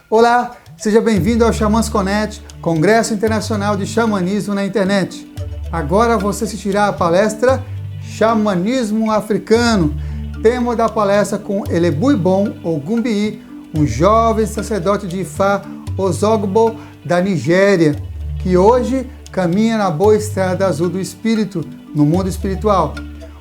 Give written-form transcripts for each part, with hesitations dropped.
Olá, seja bem-vindo ao XamasConet, Congresso Internacional de Xamanismo na internet. Agora você assistirá a palestra Xamanismo Africano, tema da palestra com Elebuibon, Ogunbiyi, um jovem sacerdote de Ifá, Ozogbo, da Nigéria, que hoje caminha na boa estrada azul do espírito, no mundo espiritual.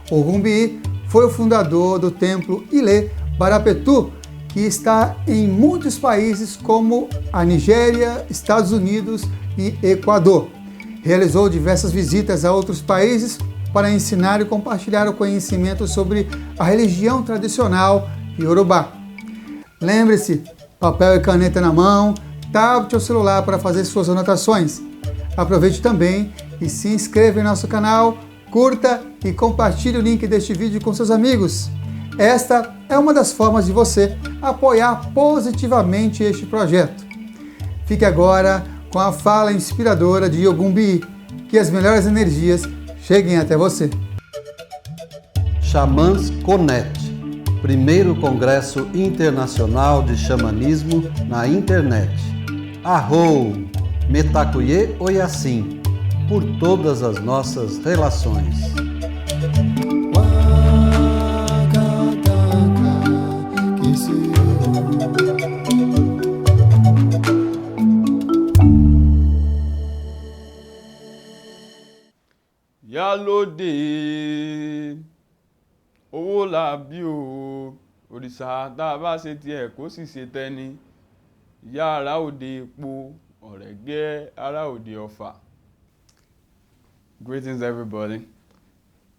Ogunbiyi foi o fundador do templo Ilê Barapetu, que está em muitos países como a Nigéria, Estados Unidos e Equador. Realizou diversas visitas a outros países para ensinar e compartilhar o conhecimento sobre a religião tradicional Yorubá. Lembre-se, papel e caneta na mão, tablet ou celular para fazer suas anotações. Aproveite também e se inscreva em nosso canal, curta e compartilhe o link deste vídeo com seus amigos. Esta é uma das formas de você apoiar positivamente este projeto. Fique agora com a fala inspiradora de Ogunbiyi, que as melhores energias cheguem até você. XamasConet, primeiro Congresso Internacional de Xamanismo na internet. Arrou, Metacuye Oiassim, por todas as nossas relações. Yálóde owó làbí o òrìṣà tá a bá ṣe tiẹ̀ kó sì ṣe tẹ́ni ìyá ará òde epo ọ̀rẹ́gẹ́ ará òde ọ̀fà. Greetings everybody.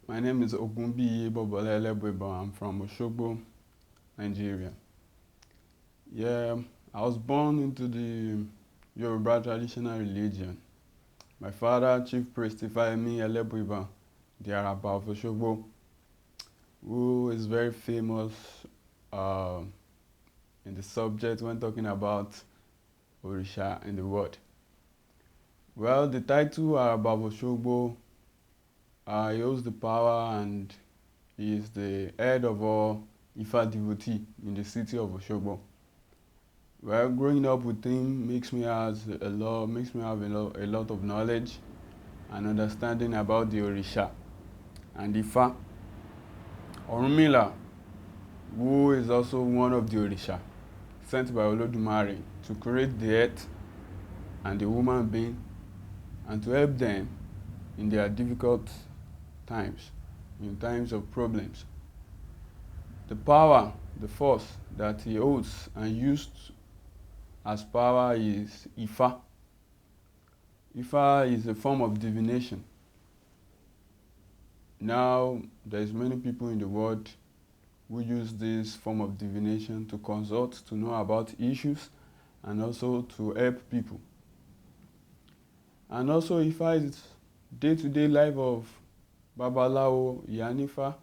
My name is Ogunbiyi Elebuibon. I'm from Osogbo, Nigeria. Yeah, I was born into the Yoruba traditional religion. My father, Chief Priest Ifeanyi Elebuibon, the Araba of Osogbo, who is very famous in the subject when talking about Orisha in the world. Well, the title Araba of Osogbo, he holds the power and he is the head of all Ifa devotee in the city of Osogbo. Well, growing up with him makes me have a lot of knowledge and understanding about the Orisha and Ifa. Orunmila, who is also one of the Orisha, sent by Olodumare to create the earth and the human being and to help them in their difficult times, in times of problems. The power, the force that he holds and used as power is Ifa. Ifa is a form of divination. Now, there's many people in the world who use this form of divination to consult, to know about issues, and also to help people. And also Ifa is day-to-day life of Babalawo, Yanifa,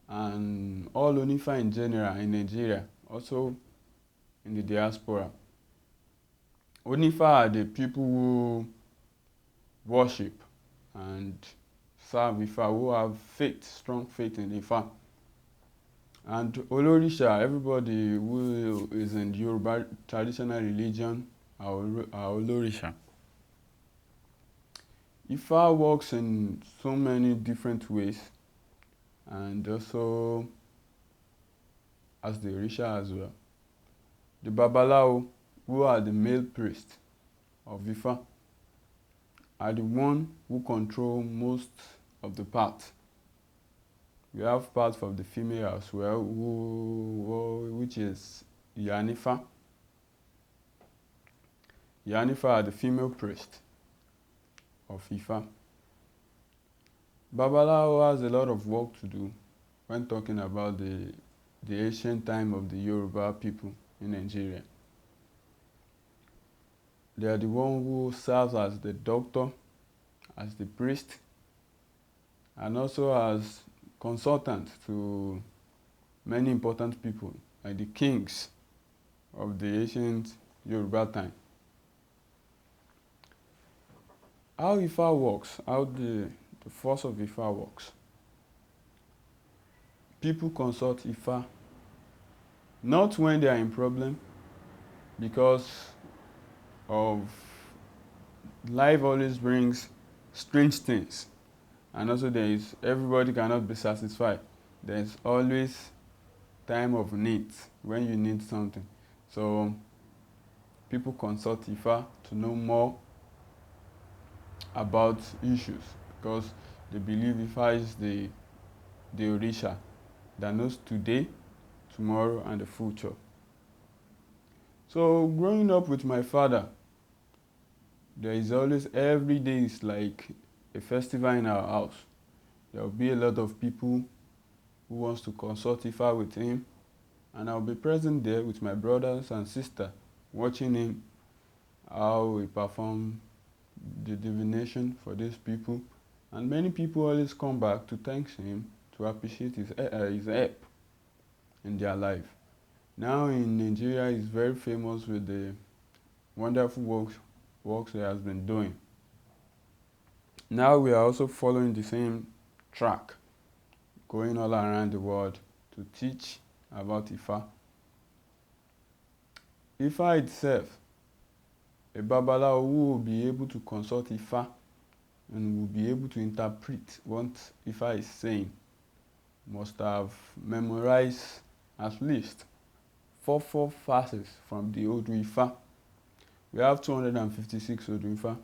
and all Onifa in general in Nigeria, also in the diaspora. Onifa are the people who worship and serve Ifa, who have faith, strong faith in Ifa. And Olorisha, everybody who is in Yoruba traditional religion are Olorisha. Ifa works in so many different ways, and also as the Orisha as well. The Babalawo, who are the male priests of Ifa, are the one who control most of the parts. We have parts of the female as well, which is Yanifa. Yanifa are the female priest of Ifa. Babalawo has a lot of work to do when talking about the ancient time of the Yoruba people in Nigeria. They are the one who serves as the doctor, as the priest, and also as consultant to many important people, like the kings of the ancient Yoruba time. How Ifa works, how the force of Ifa works. People consult Ifa not when they are in problem, because of life always brings strange things, and also everybody cannot be satisfied. There's always time of need when you need something. So people consult Ifa to know more about issues because they believe Ifa is the Orisha that knows today, tomorrow, and the future. So growing up with my father, there is always, every day is like a festival in our house. There will be a lot of people who wants to consult Ifa with him, and I'll be present there with my brothers and sister, watching him, how he perform the divination for these people. And many people always come back to thank him, to appreciate his help in their life. Now in Nigeria, he's very famous with the wonderful works he has been doing. Now we are also following the same track, going all around the world to teach about Ifa. Ifa itself, a Babalawo who will be able to consult Ifa and will be able to interpret what Ifa is saying must have memorized at least four verses from the Odu Ifa. We have 256 Odu Ifa.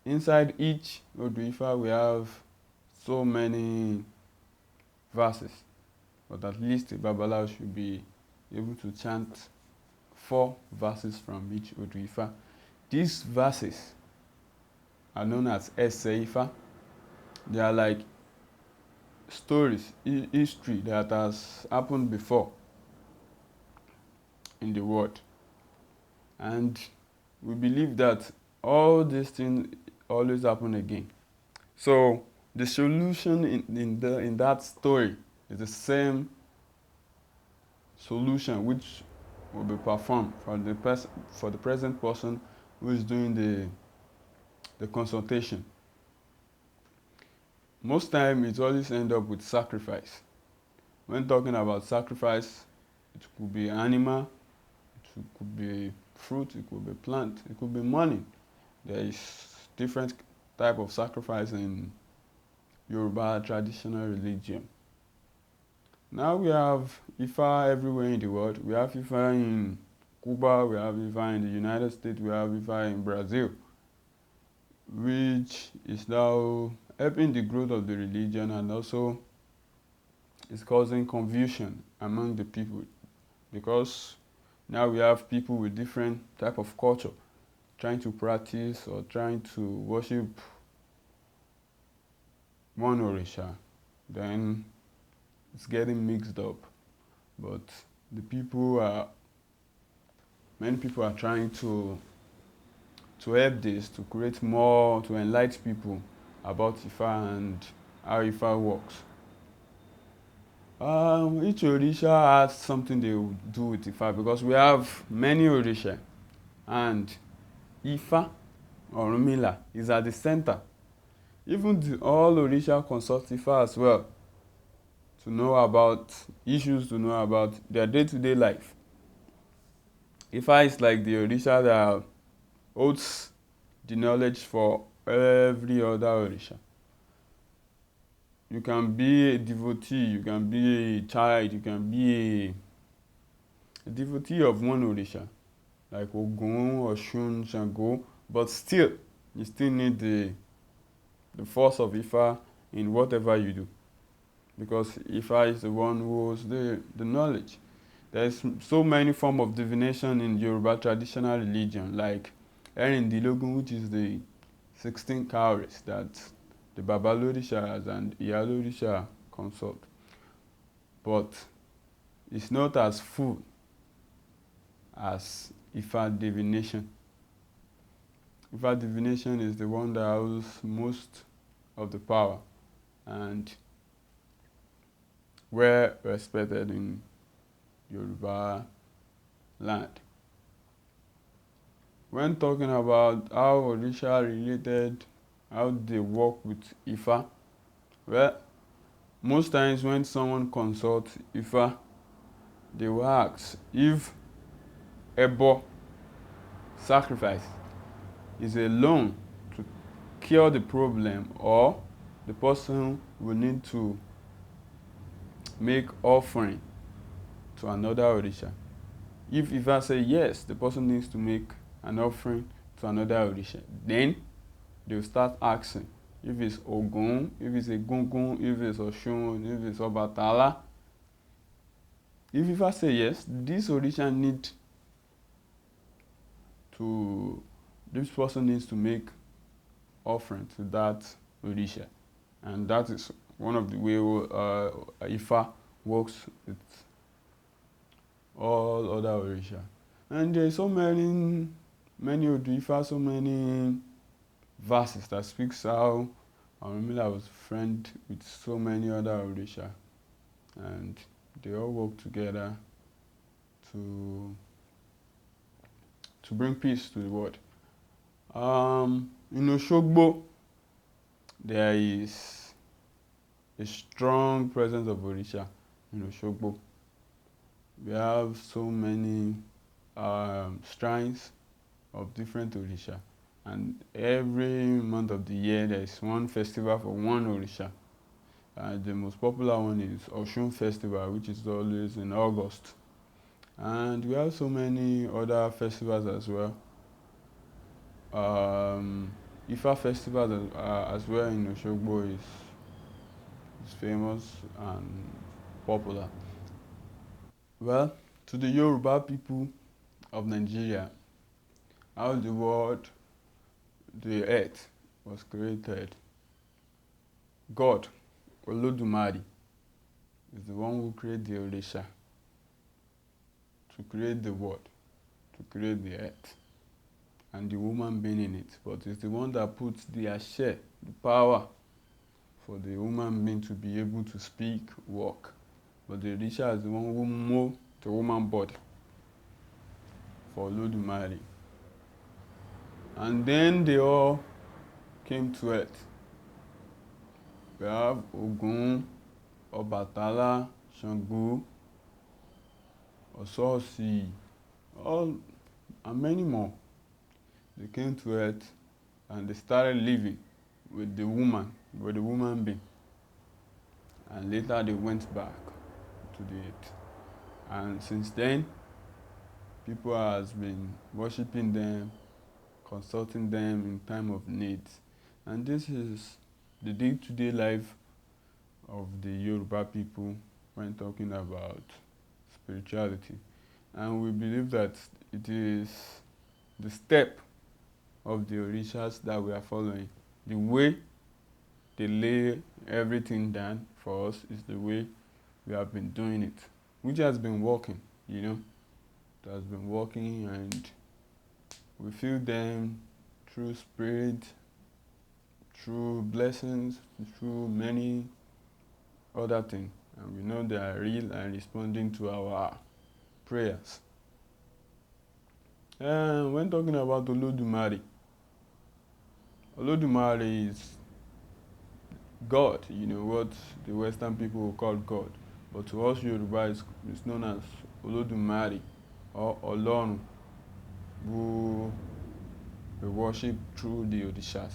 Inside each Odu Ifa we have so many verses, but at least a Babalawo should be able to chant 4 verses from each Odu Ifa. These verses are known as Ese Ifa. They are like stories, history that has happened before in the world. And we believe that all these things always happen again. So the solution in that story is the same solution which will be performed for the present person who is doing the consultation. Most time it always ends up with sacrifice. When talking about sacrifice, it could be animal, it could be fruit, it could be plant, it could be money. There is different type of sacrifice in Yoruba traditional religion. Now we have Ifa everywhere in the world. We have Ifa in Cuba, we have Ifa in the United States, we have Ifa in Brazil, which is now helping the growth of the religion, and also is causing confusion among the people, because now we have people with different type of culture trying to practice or trying to worship one Orisha. Then it's getting mixed up, but many people are trying to help this, to create more, to enlighten people about Ifa and how Ifa works. Each Orisha has something they will do with Ifa, because we have many Orisha, and Ifa, or Orunmila, is at the center. Even all Orisha consult Ifa as well, to know about issues, to know about their day-to-day life. Ifa is like the Orisha that holds the knowledge for every other Orisha. You can be a devotee, you can be a child, you can be a devotee of one Orisha, like Ogun, Oshun, Shango, but still, you still need the force of Ifa in whatever you do, because Ifa is the one who holds the knowledge. There's so many forms of divination in Yoruba traditional religion, like Erindilogun, which is the 16 cowries that the Babalorishas and Iyalorisha consult. But it's not as full as Ifa divination. Ifa divination is the one that holds most of the power and well respected in Yoruba land. When talking about how Orisha related, how they work with Ifa, well, most times when someone consults Ifa, they will ask if ebo, sacrifice, is alone to cure the problem, or the person will need to make offering to another Orisha. If I say yes, the person needs to make an offering to another Orisha, then they'll start asking if it's Ogun, if it's Egungun, if it's Oshun, if it's Obatala. If I say yes, this Orisha this person needs to make offering to that Orisha. And that is one of the way Ifa works with all other Orisha. And there are so many of the Ifa, so many verses that speaks how I remember I was friend with so many other Orisha, and they all work together to bring peace to the world. In Oshogbo, there is a strong presence of Orisha in Oshogbo. We have so many shrines of different Orisha, and every month of the year there is one festival for one Orisha. The most popular one is Oshun Festival, which is always in August. And we have so many other festivals as well. Ifa Festival as well in Oshogbo is famous and popular. Well, to the Yoruba people of Nigeria, how the world, the earth was created. God, Olodumare, is the one who created the Orisha to create the world, to create the earth, and the woman being in it. But it's the one that puts the ashe, the power, for the woman being to be able to speak, walk. But the Orisha is the one who moves the woman body for Olodumare. And then they all came to earth. We have Ogun, Obatala, Shango, Ososi, and many more. They came to earth and they started living with the woman being. And later they went back to the earth. And since then, people has been worshiping them, consulting them in time of need. And this is the day-to-day life of the Yoruba people when talking about spirituality. And we believe that it is the step of the Orishas that we are following. The way they lay everything down for us is the way we have been doing it, which has been working, you know. It has been working, and we feel them through spirit, through blessings, through many other things. And we know they are real and responding to our prayers. And when talking about Olodumare is God, you know, what the Western people will call God. But to us Yoruba, it's known as Olodumare, or Olorun, who we worship through the Orishas.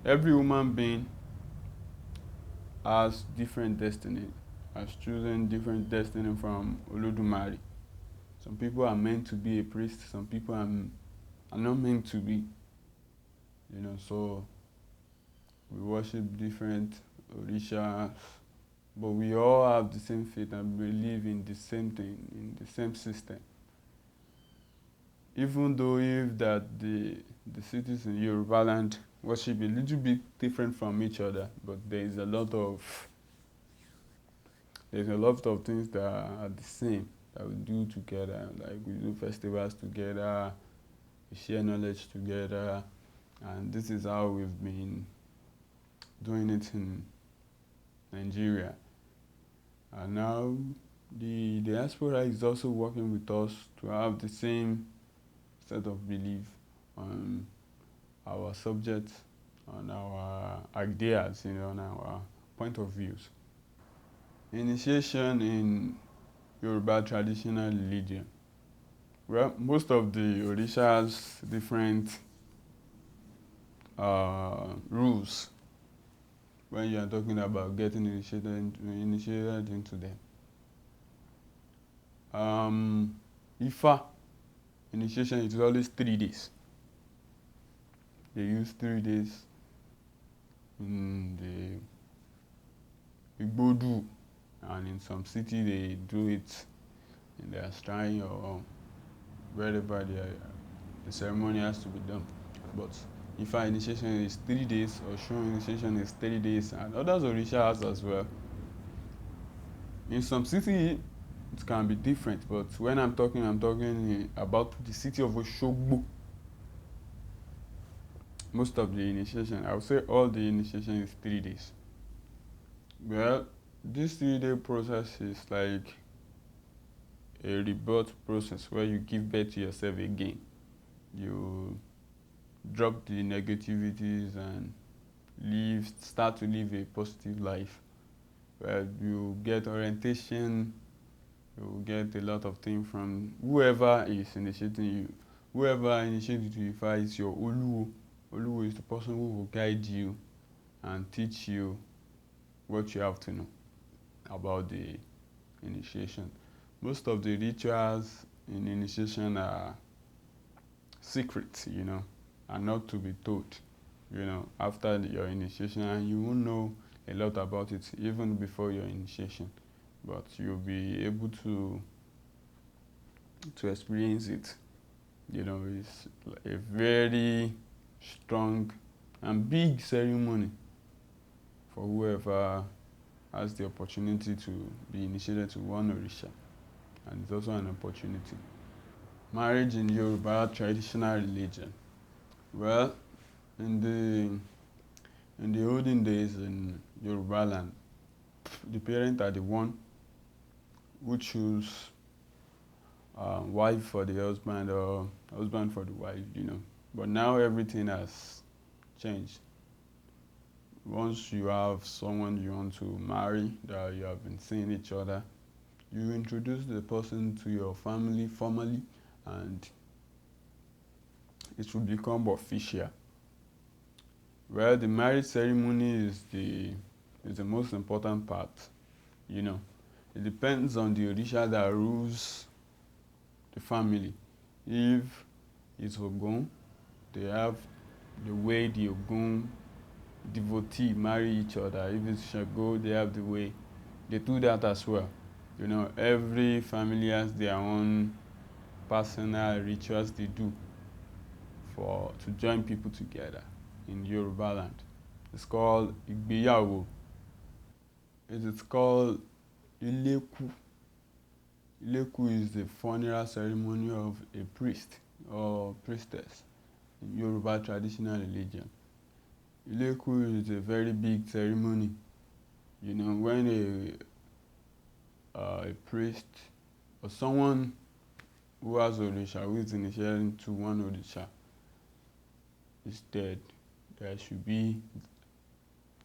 Every human being has different destiny, has chosen different destiny from Olodumare. Some people are meant to be a priest, some people are not meant to be. You know, so we worship different Orishas, but we all have the same faith and believe in the same thing, in the same system. Even though if that the cities in Yoruba land worship a little bit different from each other, but there's a lot of things that are the same that we do together. Like we do festivals together, we share knowledge together, and this is how we've been doing it in Nigeria. And now the diaspora is also working with us to have the same set of belief on our subjects, on our ideas, you know, on our point of views. Initiation in Yoruba traditional religion Well, most of the Orisha has different rules when you are talking about getting initiated into them. Ifa initiation is always 3 days. They use 3 days in the Igbodu, and in some city they do it in their shrine or wherever the ceremony has to be done. But Ifa initiation is 3 days, or Oshun initiation is 3 days, and others Orisha has as well. In some city it can be different, but when I'm talking about the city of Oshogbo. Most of the initiation, I would say all the initiation is 3 days. Well, this 3-day process is like a rebirth process where you give birth to yourself again. You drop the negativities and start to live a positive life. Well, you get orientation, you get a lot of things from whoever is initiating you. Whoever initiated you, if is your Oluwo. Oluwo is the person who will guide you and teach you what you have to know about the initiation. Most of the rituals in initiation are secret, are not to be told, after your initiation, and you won't know a lot about it even before your initiation, but you'll be able to experience it. It's a very strong and big ceremony for whoever has the opportunity to be initiated to one Orisha, and it's also an opportunity. Marriage in Yoruba traditional religion. Well, in the olden days in Yoruba land, the parents are the one who choose wife for the husband or husband for the wife, But now everything has changed. Once you have someone you want to marry, that you have been seeing each other, you introduce the person to your family formally, and it will become official. Well, the marriage ceremony is the most important part, It depends on the Orisha that rules the family. If it's Ogun, they have the way the Ogun devotee marry each other. If it's Shago, they have the way they do that as well. Every family has their own personal rituals they do to join people together in Yoruba land. It's called Igbeyawo. It is called Ileku. Ileku is the funeral ceremony of a priest or priestess in Yoruba traditional religion. Ileku is a very big ceremony. When a priest or someone who has Orisha, who is initiating to one Orisha, is dead, there should be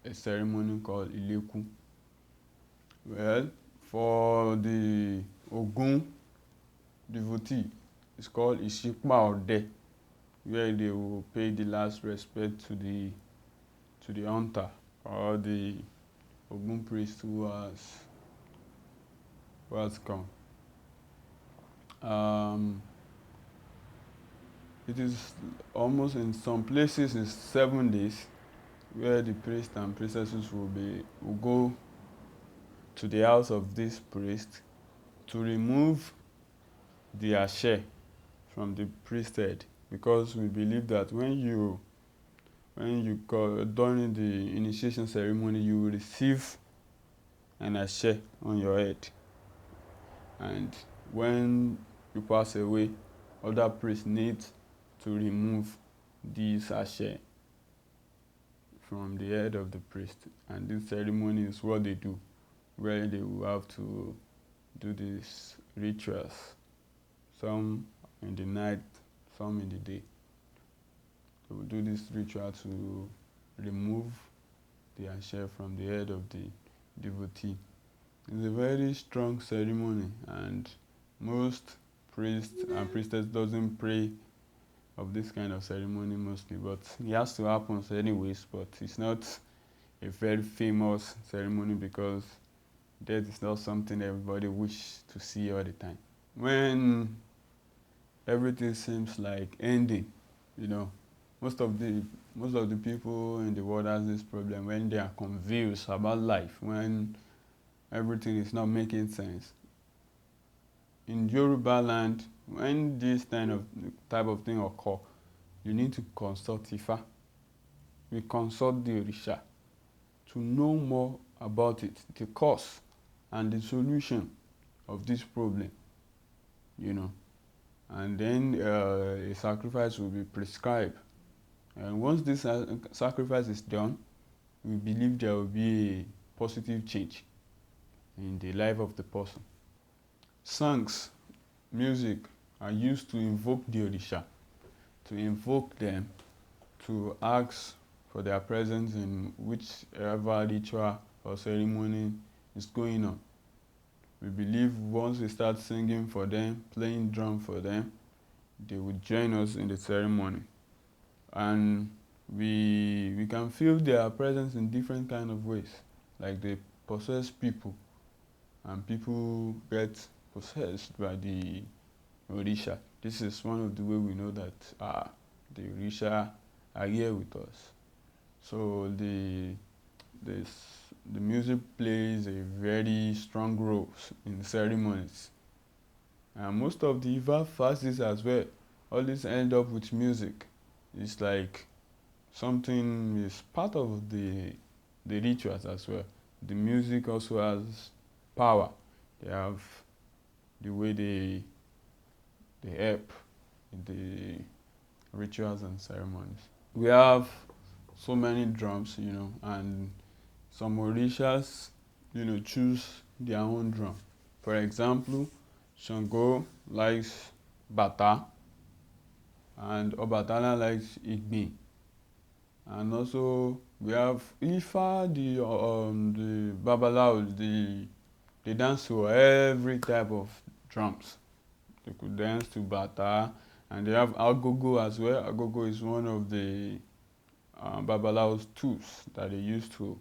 a ceremony called Ileku. Well, for the Ogun devotee, it's called Ishikma Ode, where they will pay the last respect to the hunter or the Ogun priest who has come. It is almost, in some places, it's 7 days, where the priest and priestesses will go to the house of this priest to remove the ashe from the priesthood, because we believe that during the initiation ceremony, you will receive an ashe on your head, and when you pass away, other priests need to remove this ashe from the head of the priest, and this ceremony is what they do, where they will have to do these rituals, some in the night, some in the day. They will do this ritual to remove the ashe from the head of the devotee. It's a very strong ceremony, and most priest and priestess doesn't pray of this kind of ceremony mostly, but it has to happen anyways, but it's not a very famous ceremony because death is not something everybody wishes to see all the time. When everything seems like ending, you know, most of the people in the world has this problem when they are confused about life, when everything is not making sense. In Yoruba land, when this type of thing occur, you need to consult Ifa. We consult the Orisha to know more about it, the cause and the solution of this problem, you know. And then a sacrifice will be prescribed. And once this sacrifice is done, we believe there will be a positive change in the life of the person. Songs, music are used to invoke the Orisha, to invoke them, to ask for their presence in whichever ritual or ceremony is going on. We believe once we start singing for them, playing drum for them, they will join us in the ceremony. And we can feel their presence in different kind of ways, like they possess people, and people get possessed by the Orisha. This is one of the way we know that the Orisha are here with us. So the music plays a very strong role in ceremonies. And most of the Ifa fasts as well always end up with music. It's like something is part of the rituals as well. The music also has power. They have the way they help in the rituals and ceremonies. We have so many drums, you know, and some Orishas, you know, choose their own drum. For example, Shango likes Bata, and Obatala likes Igbi. And also we have Ifa, the Babalawo, they dance to every type of drums. They could dance to Bata, and they have Agogo as well. Agogo is one of the Babalawo's tools that they use to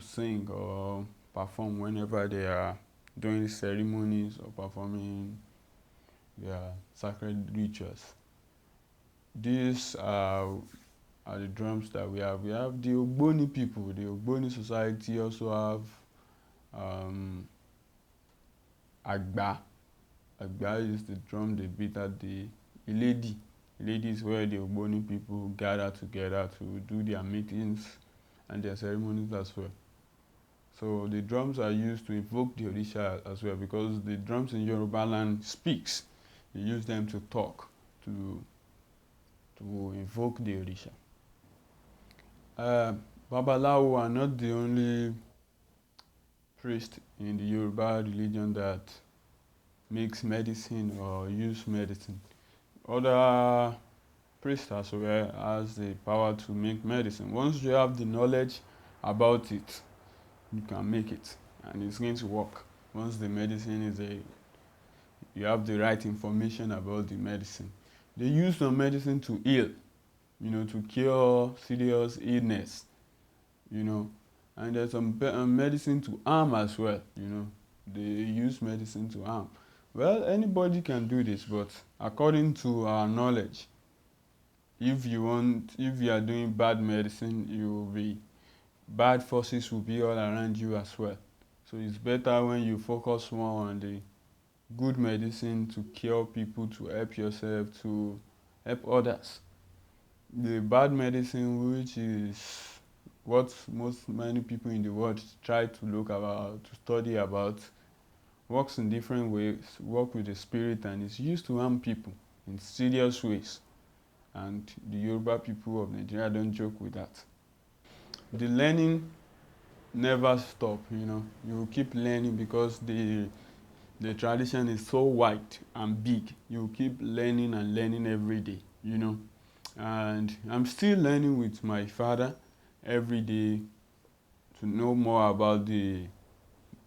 sing or perform whenever they are doing ceremonies or performing their sacred rituals. These are the drums that we have. We have the Ogboni people. The Ogboni society also have Agba. Agba is the drum they beat at the Iledi. Iledi is where the Ogboni people gather together to do their meetings and their ceremonies as well. So the drums are used to evoke the Orisha as well, because the drums in Yoruba land speaks. They use them to talk, to invoke the Orisha. Babalawo are not the only priest in the Yoruba religion that makes medicine or use medicine. Other priests as well has the power to make medicine. Once you have the knowledge about it, you can make it, and it's going to work. Once the medicine is you have the right information about the medicine. They use some medicine to heal, you know, to cure serious illness, you know. And there's some medicine to harm as well, you know. They use medicine to harm. Well, anybody can do this, but according to our knowledge, if you are doing bad medicine, bad forces will be all around you as well. So it's better when you focus more on the good medicine to cure people, to help yourself, to help others. The bad medicine, which is what many people in the world try to look about, to study about, works in different ways, work with the spirit, and is used to harm people in serious ways. And the Yoruba people of Nigeria don't joke with that. The learning never stop, you know. You keep learning because the tradition is so wide and big. You keep learning and learning every day, you know. And I'm still learning with my father every day to know more about the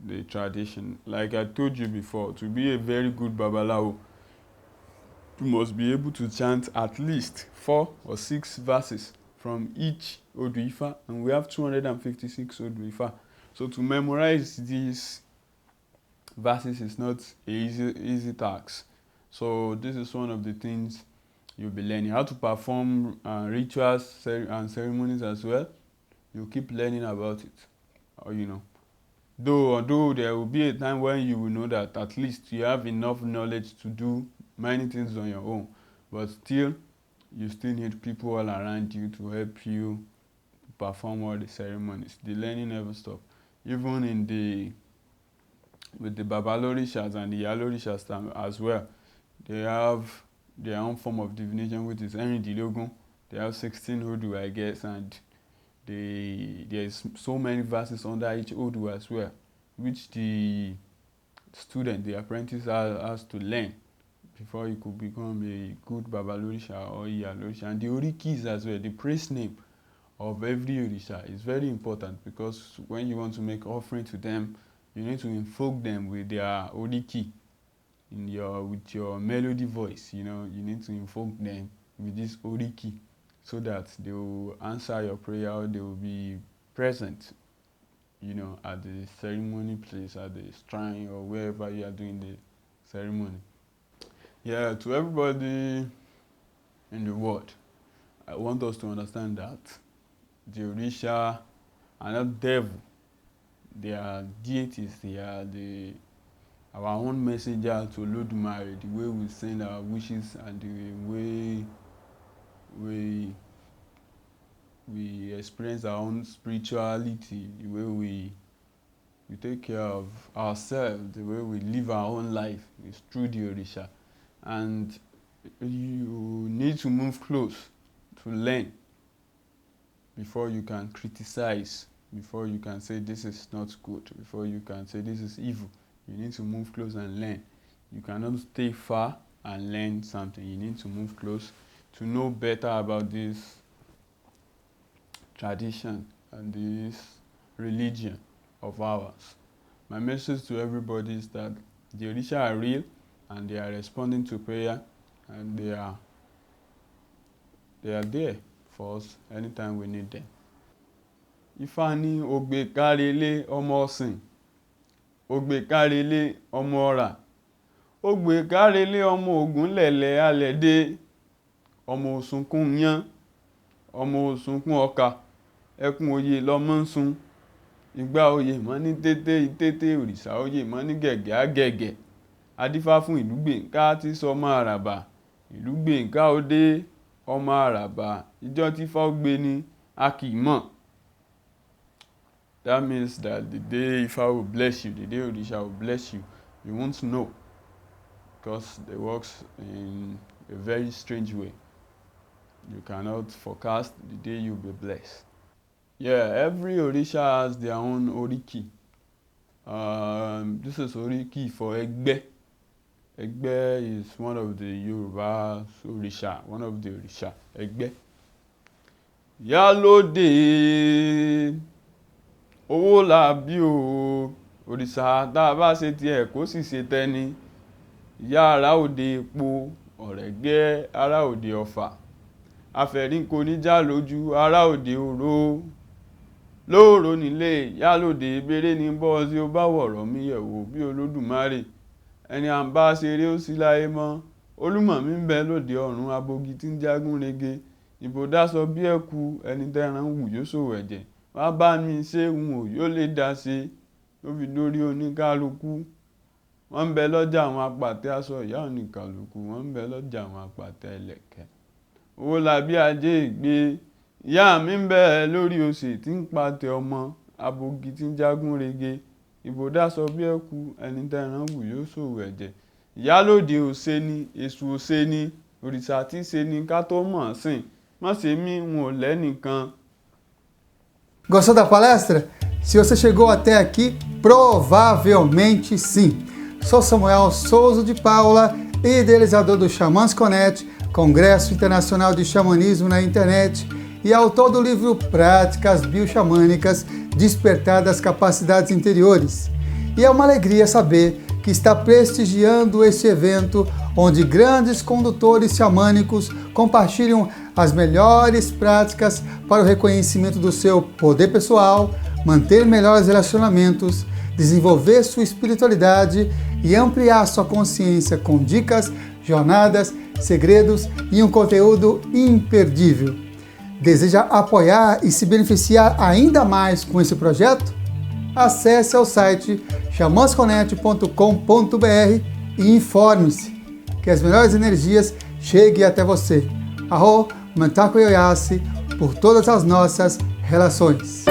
the tradition. Like I told you before, to be a very good Babalawo, you must be able to chant at least 4 or 6 verses from each Odu Ifa, and we have 256 Odu Ifa. So to memorize these verses is not an easy task. So this is one of the things you'll be learning. How to perform rituals and ceremonies as well. You keep learning about it, or Though there will be a time when you will know that at least you have enough knowledge to do many things on your own, but still, you still need people all around you to help you perform all the ceremonies. The learning never stops. Even with the Babalorishas and the Yalorishas as well, they have their own form of divination, which is Erindilogun. They have 16 Odu, I guess, and there's so many verses under each Odu as well, which the student, the apprentice, has to learn before he could become a good Babalorisha or Iyalorisha. And the Orikis as well, the praise name of every Orisha is very important, because when you want to make offering to them, you need to invoke them with their Oriki, with your melody voice. You need to invoke them with this Oriki, so that they will answer your prayer, or they will be present, at the ceremony place, at the shrine, or wherever you are doing the ceremony. Yeah, to everybody in the world, I want us to understand that the Orisha are not devil. They are deities. They are our own messenger to Olodumare, the way we send our wishes and the way we experience our own spirituality, the way we take care of ourselves, the way we live our own life is through the Orisha. And you need to move close to learn before you can criticize, before you can say this is not good, before you can say this is evil. You need to move close and learn. You cannot stay far and learn something. You need to move close to know better about this tradition and this religion of ours. My message to everybody is that the Orisha are real, and they are responding to prayer, and they are there for us anytime we need them. Ifá ní ogbe kárelé ọmọ ọ̀sìn, ogbe kárelé ọmọ ọ̀rà, ogbe kárelé ọmọ ògúnlẹ̀lẹ̀ alẹ́dé, ọmọ òsùnkún yán, ọmọ òsùnkún ọkà, ẹkùn oyè lọmọ ń sun, ìgbà oyè mọ́ ní tété ìtété, òrìṣà oyè mọ́ ní gẹ̀gẹ̀ àgẹ̀gẹ̀, adífá fún ìlú Gbèǹká tí sọmọ àràbà, ìlú Gbèǹká ó dé ọmọ àràbà, ìjọ tí Ifá ó gbé ni a kì í mọ̀. That means that the day Ifá will bless you, the day Orisha will bless you, you won't know, because they works in a very strange way. You cannot forecast the day you'll be blessed. Yeah, every Orisha has their own Oriki. This is Oriki for Egbe. Egbe is one of the Yoruba Orisha, one of the Orisha. Egbe. Yálóde owó làbí o, òrìṣà tá a bá ṣe tiẹ̀ kó sì ṣe tẹ́ni. Ìyá ará òde epo, ọ̀rẹ́gẹ́ ará òde ọ̀fà. Afẹ̀rínkò níjà lójú ará òde òró. Lóòrò nílé Yálóde bèrè ní bọ́ tí ó bá wọ̀rọ̀ mi yẹ̀wò bí Olódùmarè. Ẹni à ń bá ṣeré ó sí láyé mọ́. Olúmọ̀mí ń bẹ lóde ọ̀run, abogi tí ń jágún rege. Ìbò dáṣọ bí ẹ̀kú, ẹni tẹ́ran wù yóò ṣòwò ẹ̀jẹ̀. Wá bá mi ṣe ń wò yóò lè dá ṣe, ó fi dórí oníkálukú. Wọ́n ń bẹ lọ́jà àwọn apàtẹ aṣọ ìyá oníkálukú, wọ́n ń bẹ lọ́jà àwọn apàtẹ ẹlẹ̀kẹ̀. Owó làbí ajé ìgbé, ìyá mi ń bẹ lórí òsè tí ń patẹ ọmọ, abogi tí ń jágún rege. Ìbò dáṣọ bí ẹ̀kú, ẹni tẹ́ran wù yóò ṣòwò ẹ̀jẹ̀. Ìyálóde òṣè ni, èṣù òṣè ni, òrìṣà tí ṣe ni ká tó mọ̀ sìn. Má ṣe mí, n ò lẹ́nìkan. Gostou da palestra? Se você chegou até aqui, provavelmente sim. Sou Samuel Souza de Paula, idealizador do XamasConet, Congresso Internacional de Xamanismo na internet, e autor do livro Práticas Bioxamânicas, Despertar das Capacidades Interiores. E é uma alegria saber que está prestigiando este evento, onde grandes condutores xamânicos compartilham as melhores práticas para o reconhecimento do seu poder pessoal, manter melhores relacionamentos, desenvolver sua espiritualidade e ampliar sua consciência com dicas, jornadas, segredos e um conteúdo imperdível. Deseja apoiar e se beneficiar ainda mais com esse projeto? Acesse ao site XamasConet.com.br e informe-se. Que as melhores energias cheguem até você. Arro, Mantaku Yoyasi, por todas as nossas relações.